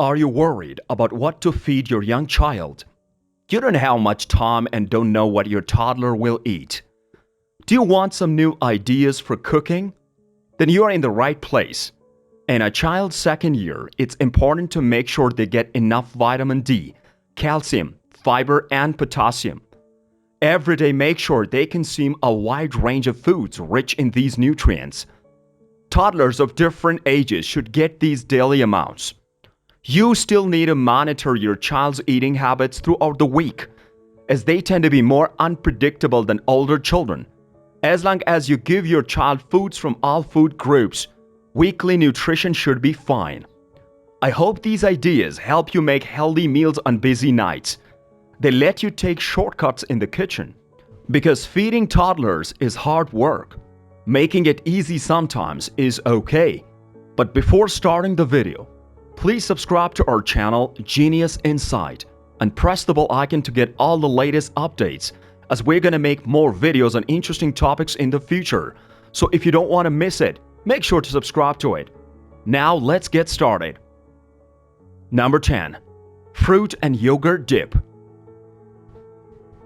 Are you worried about what to feed your young child? You don't have much time and don't know what your toddler will eat. Do you want some new ideas for cooking? Then you are in the right place. In a child's second year, it's important to make sure they get enough vitamin D, calcium, fiber, and potassium. Every day, make sure they consume a wide range of foods rich in these nutrients. Toddlers of different ages should get these daily amounts. You still need to monitor your child's eating habits throughout the week, as they tend to be more unpredictable than older children. As long as you give your child foods from all food groups, weekly nutrition should be fine. I hope these ideas help you make healthy meals on busy nights. They let you take shortcuts in the kitchen. Because feeding toddlers is hard work. Making it easy sometimes is okay. But before starting the video, please subscribe to our channel Genius Insight and press the bell icon to get all the latest updates, as we're gonna make more videos on interesting topics in the future. So if you don't want to miss it, make sure to subscribe to it. Now let's get started. Number 10. Fruit and yogurt dip.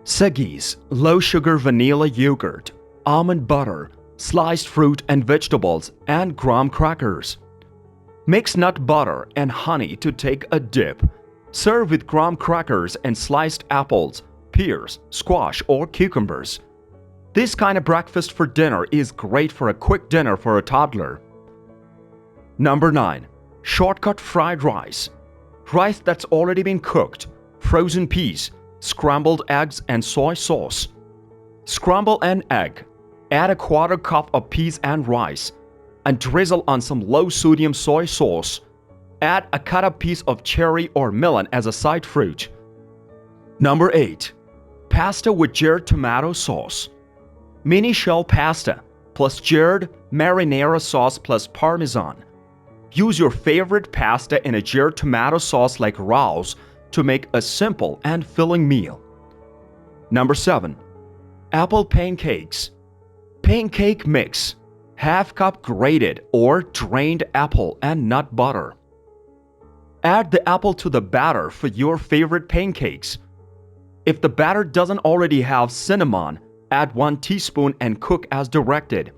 VEGGIE's low-sugar vanilla yogurt, almond butter, sliced fruit and vegetables, and graham crackers. Mix nut butter and honey to take a dip. Serve with graham crackers and sliced apples, pears, squash, or cucumbers. This kind of breakfast for dinner is great for a quick dinner for a toddler. Number 9. Shortcut fried rice. Rice that's already been cooked, frozen peas, scrambled eggs, and soy sauce. Scramble an egg. Add a quarter cup of peas and rice, and drizzle on some low-sodium soy sauce. Add a cut-up piece of cherry or melon as a side fruit. Number 8. Pasta with jarred tomato sauce. Mini shell pasta plus jarred marinara sauce plus parmesan. Use your favorite pasta in a jarred tomato sauce like Rao's to make a simple and filling meal. Number 7. Apple pancakes. Pancake mix. Half cup grated or drained apple and nut butter. Add the apple to the batter for your favorite pancakes. If the batter doesn't already have cinnamon, add 1 teaspoon and cook as directed.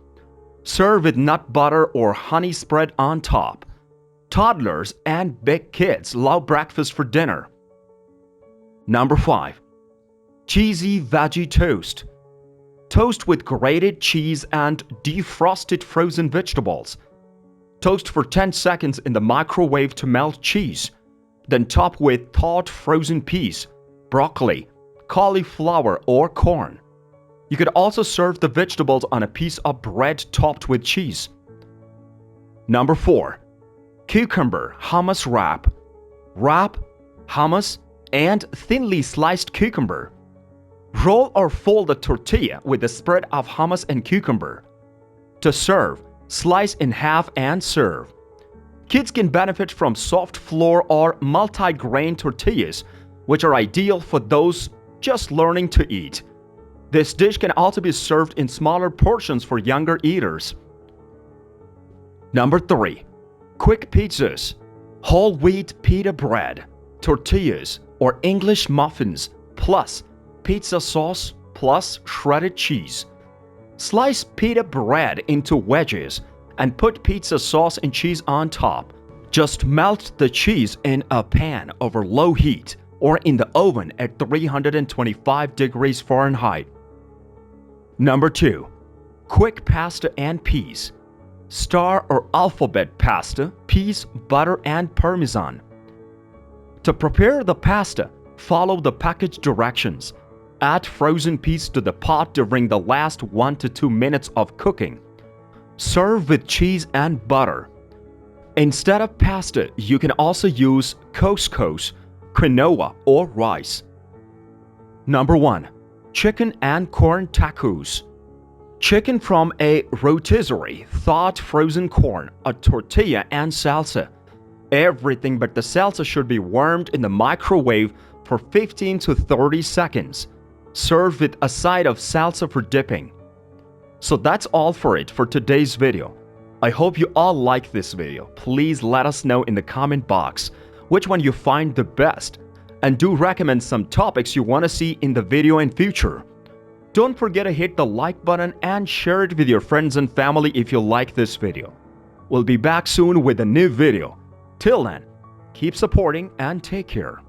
Serve with nut butter or honey spread on top. Toddlers and big kids love breakfast for dinner. Number 5. Cheesy veggie toast. Toast with grated cheese and defrosted frozen vegetables. Toast for 10 seconds in the microwave to melt cheese. Then top with thawed frozen peas, broccoli, cauliflower, or corn. You could also serve the vegetables on a piece of bread topped with cheese. Number 4. Cucumber hummus wrap. Wrap, hummus, and thinly sliced cucumber. Roll or fold a tortilla with a spread of hummus and cucumber. To serve, slice in half and serve. Kids can benefit from soft flour or multi-grain tortillas, which are ideal for those just learning to eat. This dish can also be served in smaller portions for younger eaters. Number 3. Quick pizzas. Whole wheat pita bread, tortillas, or English muffins, plus pizza sauce, plus shredded cheese. Slice pita bread into wedges and put pizza sauce and cheese on top. Just melt the cheese in a pan over low heat or in the oven at 325 degrees Fahrenheit. Number 2. Quick pasta and peas. Star or alphabet pasta, peas, butter, and parmesan. To prepare the pasta, follow the package directions. Add frozen peas to the pot during the last 1 to 2 minutes of cooking. Serve with cheese and butter. Instead of pasta, you can also use couscous, quinoa, or rice. Number 1. Chicken and corn tacos. Chicken from a rotisserie, thawed frozen corn, a tortilla, and salsa. Everything but the salsa should be warmed in the microwave for 15 to 30 seconds. Serve with a side of salsa for dipping. So that's all for it for today's video. I hope you all like this video. Please let us know in the comment box which one you find the best, and do recommend some topics you want to see in the video in future. Don't forget to hit the like button and share it with your friends and family if you like this video. We'll be back soon with a new video. Till then, keep supporting and take care.